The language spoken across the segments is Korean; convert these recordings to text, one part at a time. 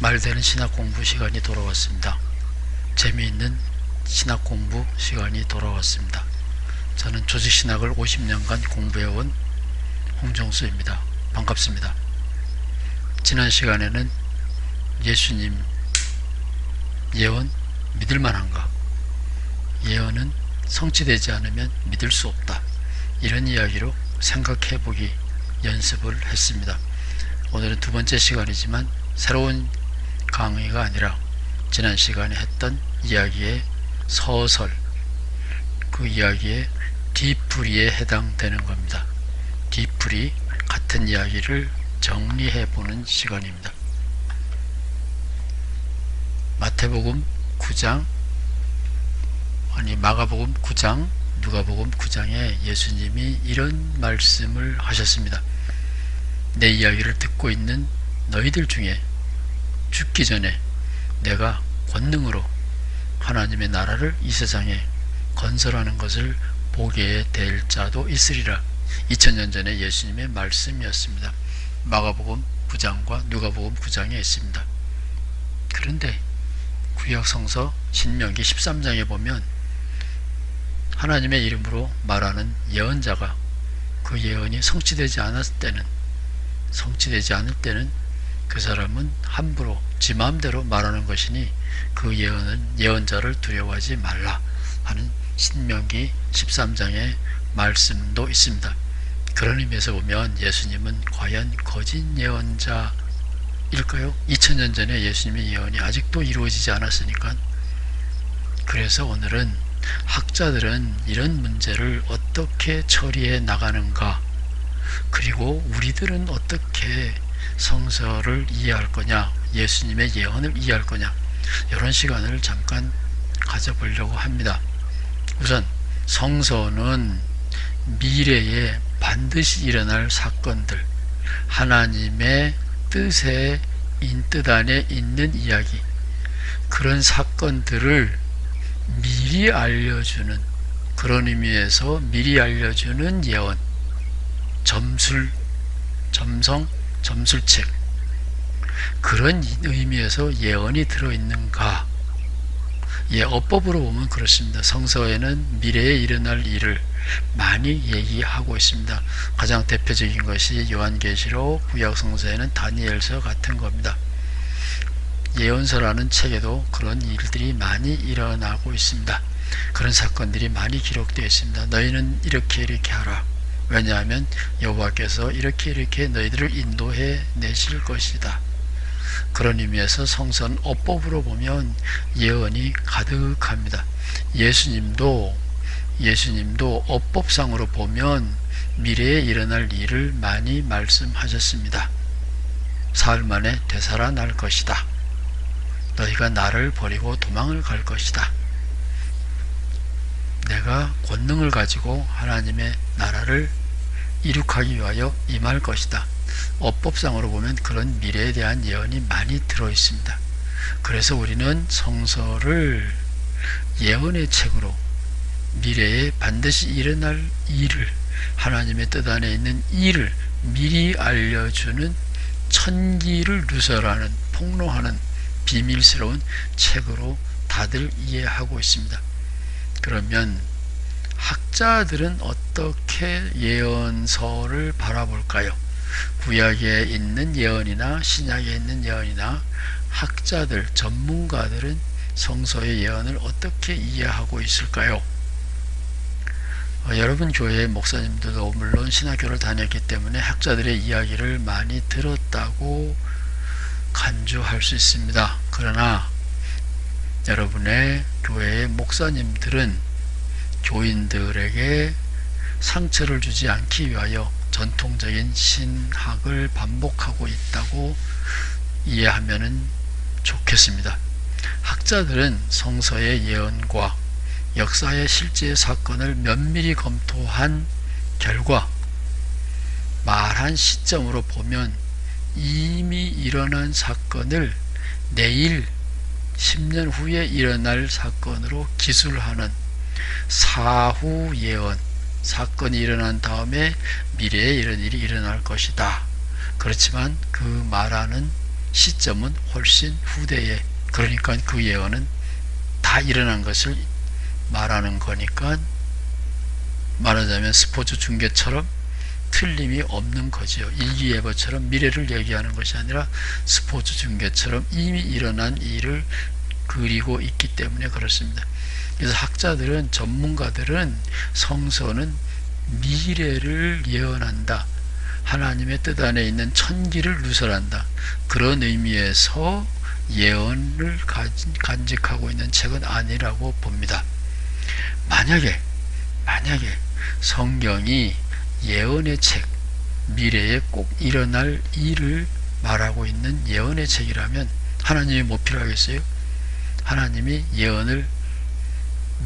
말되는 신학 공부 시간이 돌아왔습니다. 재미있는 신학 공부 시간이 돌아왔습니다. 저는 조직신학을 50년간 공부해온 홍정수입니다. 반갑습니다. 지난 시간에는 예수님 예언 믿을만한가? 예언은 성취되지 않으면 믿을 수 없다. 이런 이야기로 생각해보기 연습을 했습니다. 오늘은 두 번째 시간이지만 새로운 강의가 아니라 지난 시간에 했던 이야기의 서설, 그 이야기의 뒤풀이에 해당되는 겁니다. 뒤풀이, 같은 이야기를 정리해보는 시간입니다. 마태복음 9장, 마가복음 9장, 누가복음 9장에 예수님이 이런 말씀을 하셨습니다. 내 이야기를 듣고 있는 너희들 중에 죽기 전에 내가 권능으로 하나님의 나라를 이 세상에 건설하는 것을 보게 될 자도 있으리라. 2000년 전에 예수님의 말씀이었습니다. 마가복음 9장과 누가복음 9장에 있습니다. 그런데 구약성서 신명기 13장에 보면 하나님의 이름으로 말하는 예언자가 그 예언이 성취되지 않을 때는 그 사람은 함부로 지 마음대로 말하는 것이니 그 예언자를 두려워하지 말라 하는 신명기 13장의 말씀도 있습니다. 그런 의미에서 보면 예수님은 과연 거짓 예언자일까요? 2000년 전에 예수님의 예언이 아직도 이루어지지 않았으니까. 그래서 오늘은 학자들은 이런 문제를 어떻게 처리해 나가는가, 그리고 우리들은 어떻게 성서를 이해할 거냐, 예수님의 예언을 이해할 거냐, 이런 시간을 잠깐 가져보려고 합니다. 우선 성서는 미래에 반드시 일어날 사건들, 하나님의 뜻의 뜻 안에 있는 이야기, 그런 사건들을 미리 알려주는, 그런 의미에서 미리 알려주는 예언, 점술책, 그런 의미에서 예언이 들어있는가? 어법으로 보면 그렇습니다. 성서에는 미래에 일어날 일을 많이 얘기하고 있습니다. 가장 대표적인 것이 요한계시록, 구약성서에는 다니엘서 같은 겁니다. 예언서라는 책에도 그런 일들이 많이 일어나고 있습니다. 그런 사건들이 많이 기록되어 있습니다. 너희는 이렇게 하라. 왜냐하면 여호와께서 이렇게 너희들을 인도해 내실 것이다. 그런 의미에서 성서는 어법으로 보면 예언이 가득합니다. 예수님도 어법상으로 보면 미래에 일어날 일을 많이 말씀하셨습니다. 사흘 만에 되살아날 것이다. 너희가 나를 버리고 도망을 갈 것이다. 내가 권능을 가지고 하나님의 나라를 이룩하기 위하여 임할 것이다. 어법상으로 보면 그런 미래에 대한 예언이 많이 들어있습니다. 그래서 우리는 성서를 예언의 책으로 미래에 반드시 일어날 일을, 하나님의 뜻 안에 있는 일을 미리 알려주는, 천기를 누설하는, 폭로하는 비밀스러운 책으로 다들 이해하고 있습니다. 그러면 학자들은 어떻게 예언서를 바라볼까요? 구약에 있는 예언이나 신약에 있는 예언이나 학자들, 전문가들은 성서의 예언을 어떻게 이해하고 있을까요? 여러분 교회의 목사님들도 물론 신학교를 다녔기 때문에 학자들의 이야기를 많이 들었다고 간주할 수 있습니다. 그러나 여러분의 교회의 목사님들은 교인들에게 상처를 주지 않기 위하여 전통적인 신학을 반복하고 있다고 이해하면 좋겠습니다. 학자들은 성서의 예언과 역사의 실제 사건을 면밀히 검토한 결과 말한 시점으로 보면 이미 일어난 사건을 내일 10년 후에 일어날 사건으로 기술하는 사후 예언, 사건이 일어난 다음에 미래에 이런 일이 일어날 것이다. 그렇지만 그 말하는 시점은 훨씬 후대에, 그러니까 그 예언은 다 일어난 것을 말하는 거니까 말하자면 스포츠 중계처럼 틀림이 없는 거지요. 일기예보처럼 미래를 얘기하는 것이 아니라 스포츠 중계처럼 이미 일어난 일을 그리고 있기 때문에 그렇습니다. 그래서 학자들은, 전문가들은 성서는 미래를 예언한다, 하나님의 뜻 안에 있는 천기를 누설한다, 그런 의미에서 예언을 간직하고 있는 책은 아니라고 봅니다. 만약에 성경이 예언의 책, 미래에 꼭 일어날 일을 말하고 있는 예언의 책이라면 하나님이 뭐 필요하겠어요? 하나님이 예언을,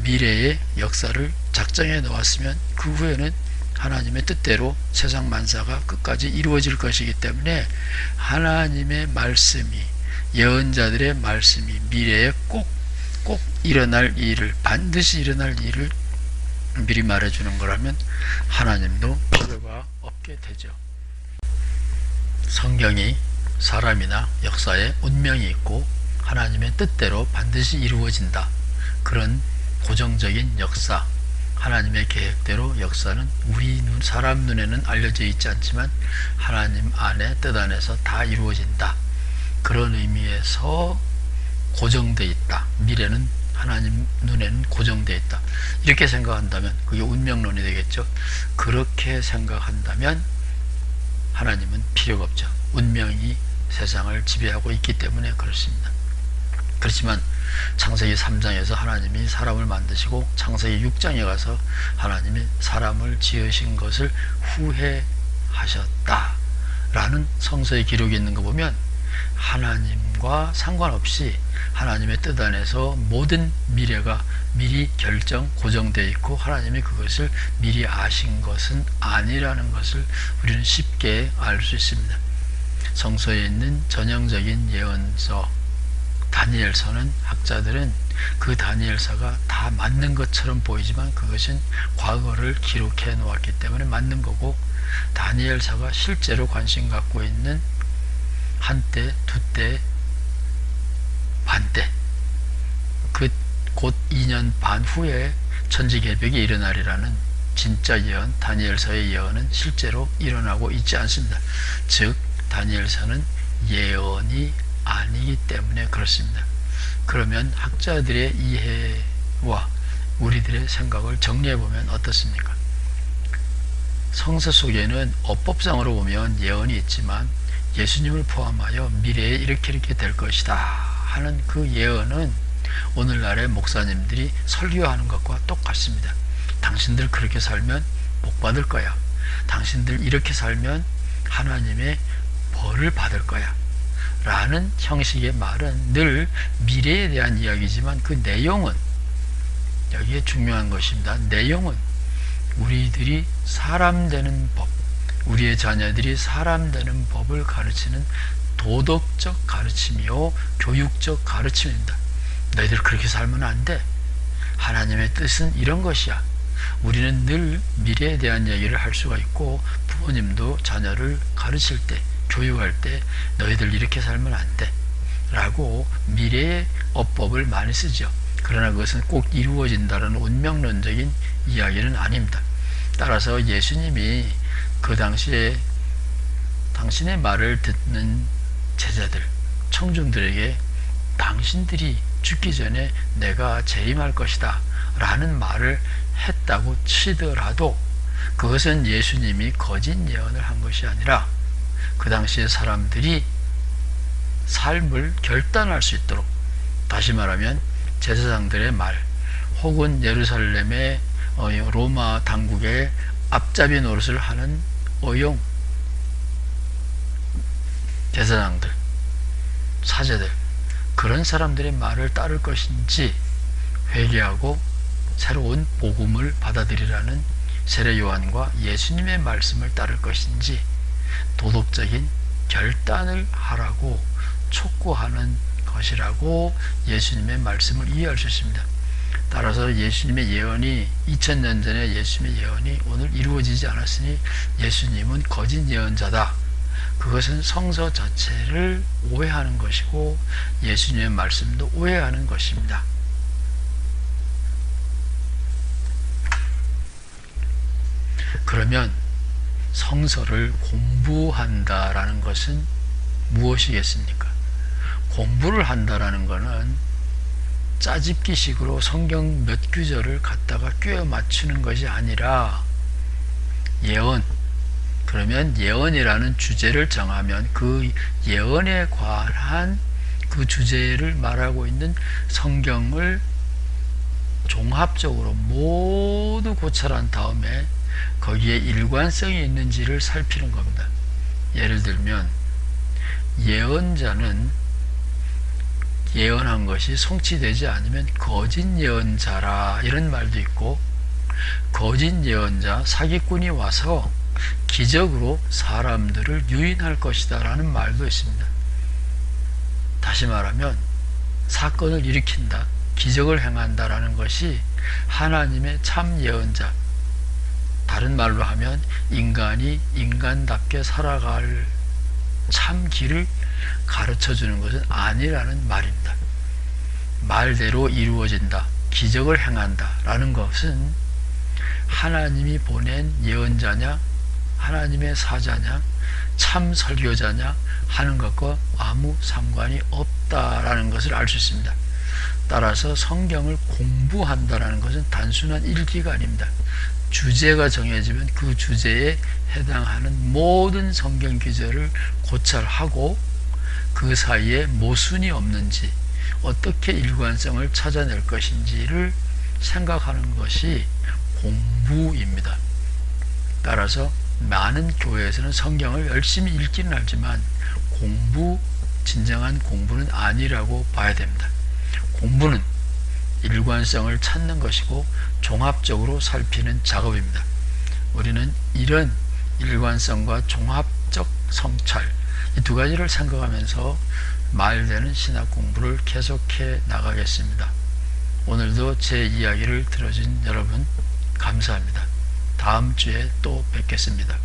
미래의 역사를 작정해 놓았으면 그 후에는 하나님의 뜻대로 세상 만사가 끝까지 이루어질 것이기 때문에 하나님의 말씀이, 예언자들의 말씀이 미래에 꼭 일어날 일을, 반드시 일어날 일을 미리 말해주는 거라면 하나님도 필요가 없게 되죠. 성경이 사람이나 역사에 운명이 있고 하나님의 뜻대로 반드시 이루어진다, 그런 고정적인 역사, 하나님의 계획대로 역사는 우리 사람 눈에는 알려져 있지 않지만 하나님 안에, 뜻 안에서 다 이루어진다, 그런 의미에서 고정되어 있다, 미래는 하나님 눈에는 고정되어 있다, 이렇게 생각한다면 그게 운명론이 되겠죠. 그렇게 생각한다면 하나님은 필요가 없죠. 운명이 세상을 지배하고 있기 때문에 그렇습니다. 그렇지만 창세기 3장에서 하나님이 사람을 만드시고 창세기 6장에 가서 하나님이 사람을 지으신 것을 후회하셨다라는 성서의 기록이 있는 거 보면 하나님과 상관없이 하나님의 뜻 안에서 모든 미래가 미리 결정, 고정되어 있고 하나님이 그것을 미리 아신 것은 아니라는 것을 우리는 쉽게 알 수 있습니다. 성서에 있는 전형적인 예언서 다니엘서는 학자들은 그 다니엘서가 다 맞는 것처럼 보이지만 그것은 과거를 기록해 놓았기 때문에 맞는 거고, 다니엘서가 실제로 관심 갖고 있는 한때, 두때, 반때, 곧 2년 반 후에 천지개벽이 일어나리라는 진짜 예언, 다니엘서의 예언은 실제로 일어나고 있지 않습니다. 즉 다니엘서는 예언이 아니기 때문에 그렇습니다. 그러면 학자들의 이해와 우리들의 생각을 정리해보면 어떻습니까? 성서 속에는 어법상으로 보면 예언이 있지만 예수님을 포함하여 미래에 이렇게 될 것이다 하는 그 예언은 오늘날의 목사님들이 설교하는 것과 똑같습니다. 당신들 그렇게 살면 복 받을 거야, 당신들 이렇게 살면 하나님의 벌을 받을 거야 라는 형식의 말은 늘 미래에 대한 이야기지만 그 내용은, 여기에 중요한 것입니다. 내용은 우리들이 사람 되는 법, 우리의 자녀들이 사람 되는 법을 가르치는 도덕적 가르침이요 교육적 가르침입니다. 너희들 그렇게 살면 안 돼, 하나님의 뜻은 이런 것이야. 우리는 늘 미래에 대한 얘기를 할 수가 있고, 부모님도 자녀를 가르칠 때, 교육할 때 너희들 이렇게 살면 안 돼 라고 미래의 어법을 많이 쓰죠. 그러나 그것은 꼭 이루어진다는 운명론적인 이야기는 아닙니다. 따라서 예수님이 그 당시에 당신의 말을 듣는 제자들, 청중들에게 당신들이 죽기 전에 내가 재림할 것이다 라는 말을 했다고 치더라도 그것은 예수님이 거짓 예언을 한 것이 아니라 그 당시에 사람들이 삶을 결단할 수 있도록, 다시 말하면 제사장들의 말 혹은 예루살렘의 로마 당국의 앞잡이 노릇을 하는 어용 제사장들, 사제들, 그런 사람들의 말을 따를 것인지 회개하고 새로운 복음을 받아들이라는 세례 요한과 예수님의 말씀을 따를 것인지 도덕적인 결단을 하라고 촉구하는 것이라고 예수님의 말씀을 이해할 수 있습니다. 따라서 예수님의 예언이 2000년 전에 예수님의 예언이 오늘 이루어지지 않았으니 예수님은 거짓 예언자다, 그것은 성서 자체를 오해하는 것이고 예수님의 말씀도 오해하는 것입니다. 그러면 성서를 공부한다라는 것은 무엇이겠습니까? 공부를 한다라는 것은 짜집기식으로 성경 몇 구절을 갖다가 꿰어 맞추는 것이 아니라 예언, 그러면 예언이라는 주제를 정하면 그 예언에 관한 그 주제를 말하고 있는 성경을 종합적으로 모두 고찰한 다음에 거기에 일관성이 있는지를 살피는 겁니다. 예를 들면 예언자는 예언한 것이 성취되지 않으면 거짓 예언자라 이런 말도 있고, 거짓 예언자 사기꾼이 와서 기적으로 사람들을 유인할 것이다 라는 말도 있습니다. 다시 말하면 사건을 일으킨다, 기적을 행한다 라는 것이 하나님의 참 예언자, 다른 말로 하면 인간이 인간답게 살아갈 참 길을 가르쳐 주는 것은 아니라는 말입니다. 말대로 이루어진다, 기적을 행한다 라는 것은 하나님이 보낸 예언자냐, 하나님의 사자냐, 참 설교자냐 하는 것과 아무 상관이 없다라는 것을 알 수 있습니다. 따라서 성경을 공부한다라는 것은 단순한 읽기가 아닙니다. 주제가 정해지면 그 주제에 해당하는 모든 성경 기절을 고찰하고 그 사이에 모순이 없는지, 어떻게 일관성을 찾아낼 것인지를 생각하는 것이 공부입니다. 따라서 많은 교회에서는 성경을 열심히 읽기는 하지만 진정한 공부는 아니라고 봐야 됩니다. 공부는 일관성을 찾는 것이고 종합적으로 살피는 작업입니다. 우리는 이런 일관성과 종합적 성찰, 이 두 가지를 생각하면서 말되는 신학 공부를 계속해 나가겠습니다. 오늘도 제 이야기를 들어준 여러분 감사합니다. 다음 주에 또 뵙겠습니다.